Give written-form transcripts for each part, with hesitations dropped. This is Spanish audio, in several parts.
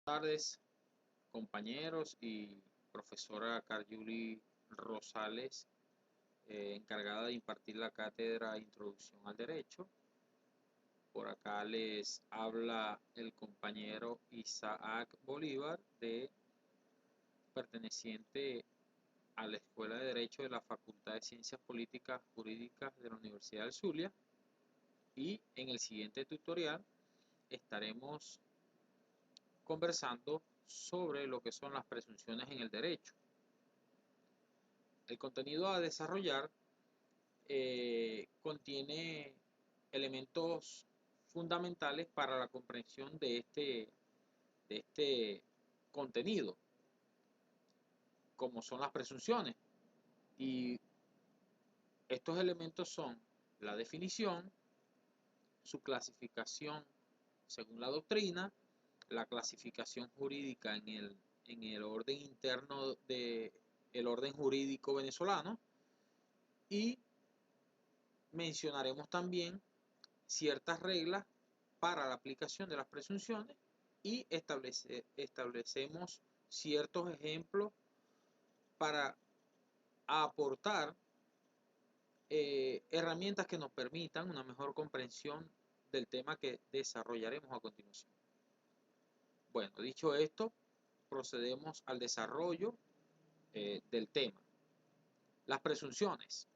Tardes, compañeros y profesora Caryuli Rosales, encargada de impartir la cátedra Introducción al Derecho. Por acá les habla el compañero Isaac Bolívar, perteneciente a la Escuela de Derecho de la Facultad de Ciencias Políticas Jurídicas de la Universidad del Zulia. Y en el siguiente tutorial estaremos conversando sobre lo que son las presunciones en el derecho. El contenido a desarrollar contiene elementos fundamentales para la comprensión de este contenido, como son las presunciones. Y estos elementos son la definición, su clasificación según la doctrina, la clasificación jurídica en el orden interno del orden jurídico venezolano, y mencionaremos también ciertas reglas para la aplicación de las presunciones y establecemos ciertos ejemplos para aportar herramientas que nos permitan una mejor comprensión del tema que desarrollaremos a continuación. Bueno, dicho esto, procedemos al desarrollo del tema. Las presunciones.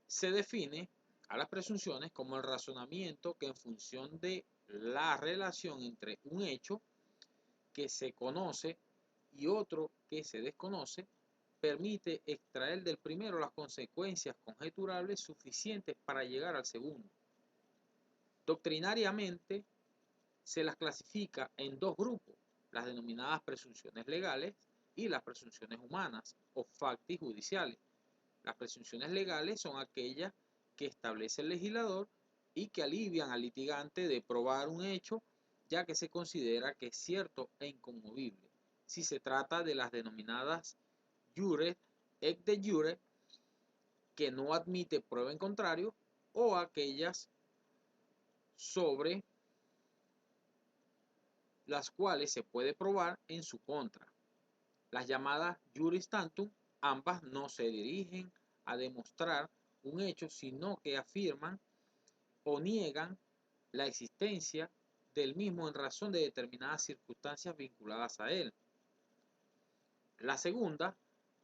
Se define a las presunciones como el razonamiento que en función de la relación entre un hecho que se conoce y otro que se desconoce, permite extraer del primero las consecuencias conjeturables suficientes para llegar al segundo. Doctrinariamente se las clasifica en dos grupos, las denominadas presunciones legales y las presunciones humanas o facti judiciales. Las presunciones legales son aquellas que establece el legislador y que alivian al litigante de probar un hecho, ya que se considera que es cierto e inconmovible. Si se trata de las denominadas jure et de jure, que no admite prueba en contrario, o aquellas sobre las cuales se puede probar en su contra. Las llamadas juris tantum, ambas no se dirigen a demostrar un hecho, sino que afirman o niegan la existencia del mismo en razón de determinadas circunstancias vinculadas a él. La segunda,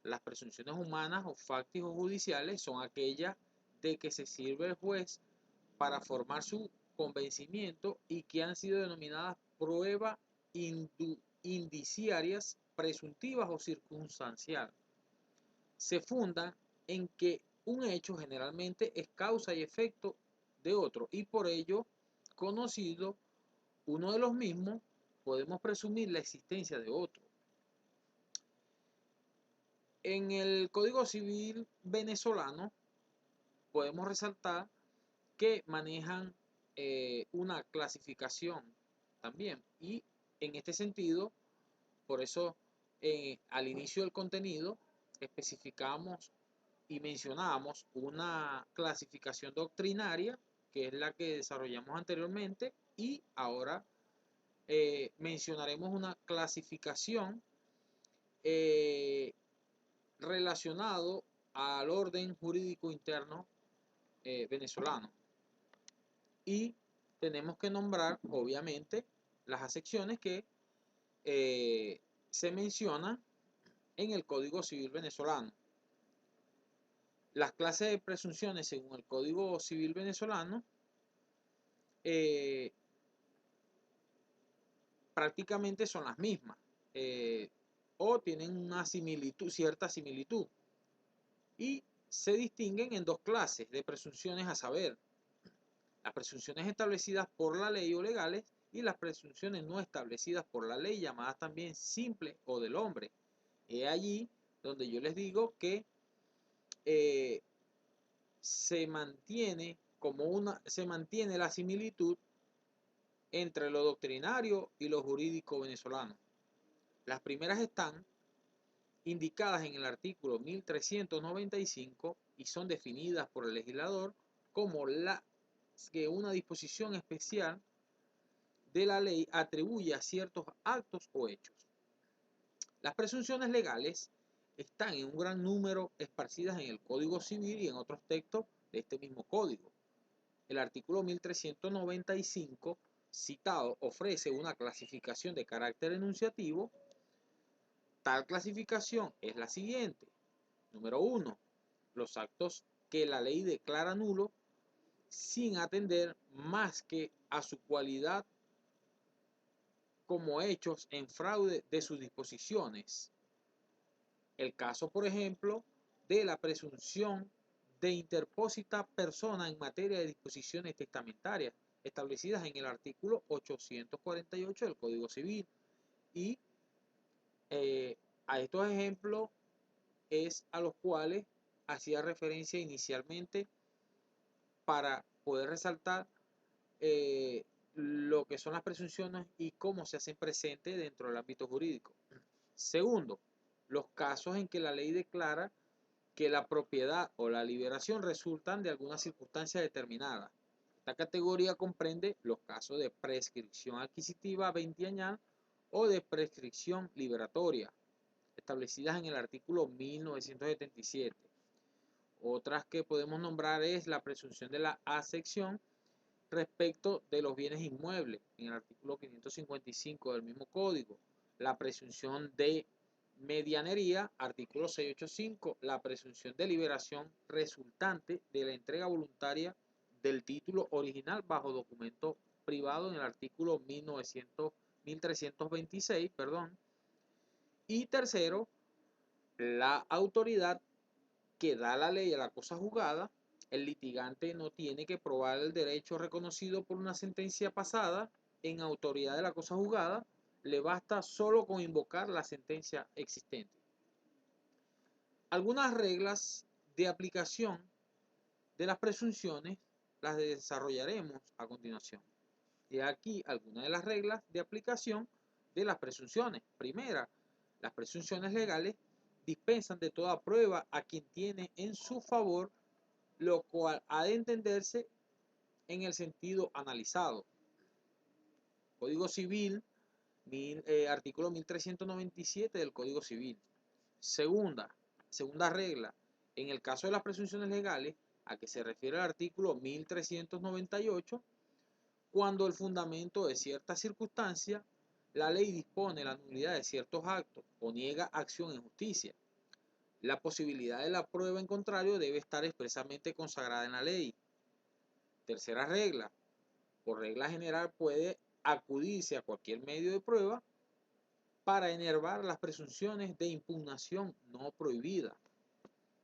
las presunciones humanas o factis o judiciales, son aquellas de que se sirve el juez para formar su convencimiento y que han sido denominadas pruebas indiciarias, presuntivas o circunstanciales. Se fundan en que un hecho generalmente es causa y efecto de otro y por ello, conocido uno de los mismos, podemos presumir la existencia de otro. En el Código Civil venezolano podemos resaltar que manejan una clasificación también, y en este sentido, por eso al inicio del contenido especificamos y mencionamos una clasificación doctrinaria, que es la que desarrollamos anteriormente, y ahora mencionaremos una clasificación relacionado al orden jurídico interno venezolano. Y tenemos que nombrar, obviamente, las acepciones que se mencionan en el Código Civil venezolano. Las clases de presunciones según el Código Civil venezolano prácticamente son las mismas o tienen una similitud, cierta similitud, y se distinguen en dos clases de presunciones, a saber, las presunciones establecidas por la ley o legales y las presunciones no establecidas por la ley, llamadas también simples o del hombre. Es allí donde yo les digo que se mantiene la similitud entre lo doctrinario y lo jurídico venezolano. Las primeras están indicadas en el artículo 1395 y son definidas por el legislador como que una disposición especial de la ley atribuye a ciertos actos o hechos. Las presunciones legales están en un gran número esparcidas en el Código Civil y en otros textos de este mismo código. El artículo 1395 citado ofrece una clasificación de carácter enunciativo. Tal clasificación es la siguiente. Número 1. Los actos que la ley declara nulos sin atender más que a su cualidad como hechos en fraude de sus disposiciones. El caso, por ejemplo, de la presunción de interpósita persona en materia de disposiciones testamentarias establecidas en el artículo 848 del Código Civil. Y a estos ejemplos es a los cuales hacía referencia inicialmente para poder resaltar lo que son las presunciones y cómo se hacen presentes dentro del ámbito jurídico. Segundo, los casos en que la ley declara que la propiedad o la liberación resultan de alguna circunstancia determinada. Esta categoría comprende los casos de prescripción adquisitiva veinteañal o de prescripción liberatoria, establecidas en el artículo 1977. Otras que podemos nombrar es la presunción de la asección respecto de los bienes inmuebles, en el artículo 555 del mismo código, la presunción de medianería, artículo 685, la presunción de liberación resultante de la entrega voluntaria del título original bajo documento privado en el artículo 1326, y tercero, la autoridad que da la ley a la cosa juzgada. El litigante no tiene que probar el derecho reconocido por una sentencia pasada en autoridad de la cosa juzgada, le basta solo con invocar la sentencia existente. Algunas reglas de aplicación de las presunciones las desarrollaremos a continuación. Y aquí algunas de las reglas de aplicación de las presunciones. Primera, las presunciones legales dispensan de toda prueba a quien tiene en su favor, lo cual ha de entenderse en el sentido analizado. Código Civil, artículo 1397 del Código Civil. Segunda regla, en el caso de las presunciones legales, a que se refiere el artículo 1398, cuando el fundamento de cierta circunstancia, la ley dispone la nulidad de ciertos actos o niega acción en justicia. La posibilidad de la prueba en contrario debe estar expresamente consagrada en la ley. Tercera regla, por regla general puede acudirse a cualquier medio de prueba para enervar las presunciones de impugnación no prohibida.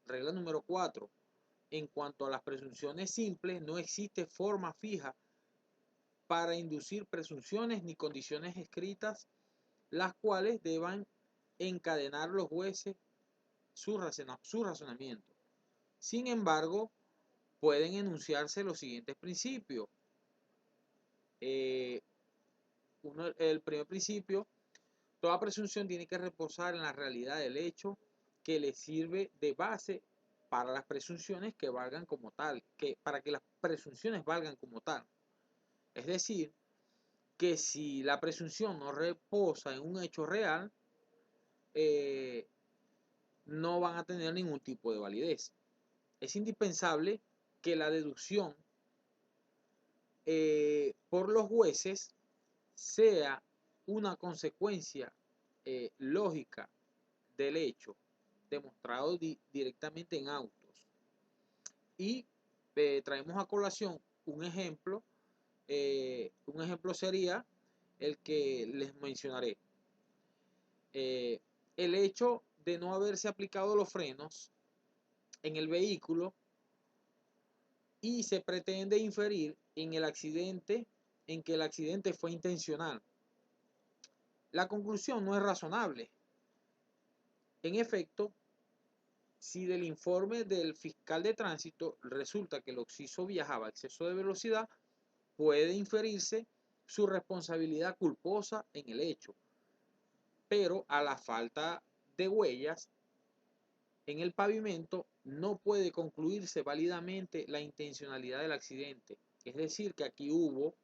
Regla número 4. En cuanto a las presunciones simples, no existe forma fija para inducir presunciones ni condiciones escritas, las cuales deban encadenar los jueces su razonamiento. Sin embargo, pueden enunciarse los siguientes principios. El primer principio, toda presunción tiene que reposar en la realidad del hecho que le sirve de base para las presunciones que valgan como tal, para que las presunciones valgan como tal. Es decir, que si la presunción no reposa en un hecho real, no van a tener ningún tipo de validez. Es indispensable que la deducción por los jueces sea una consecuencia lógica del hecho demostrado directamente en autos. Y traemos a colación un ejemplo. Un ejemplo sería el que les mencionaré. El hecho de no haberse aplicado los frenos en el vehículo y se pretende inferir en que el accidente fue intencional. La conclusión no es razonable. En efecto, si del informe del fiscal de tránsito resulta que el occiso viajaba a exceso de velocidad, puede inferirse su responsabilidad culposa en el hecho, pero a la falta de huellas en el pavimento no puede concluirse válidamente la intencionalidad del accidente. Es decir, que aquí hubo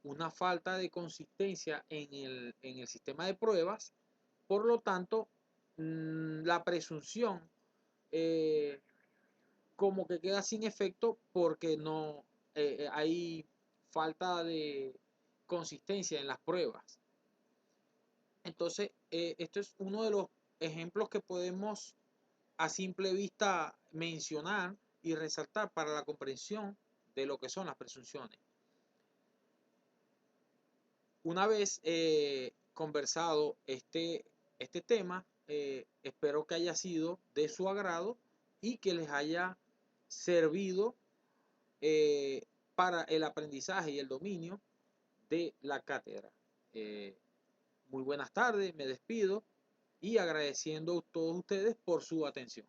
una falta de consistencia en el sistema de pruebas. Por lo tanto, la presunción eh, como que queda sin efecto porque no hay falta de consistencia en las pruebas. Entonces, esto es uno de los ejemplos que podemos a simple vista mencionar y resaltar para la comprensión de lo que son las presunciones. Una vez conversado este tema, espero que haya sido de su agrado y que les haya servido para el aprendizaje y el dominio de la cátedra. Muy buenas tardes, me despido y agradeciendo a todos ustedes por su atención.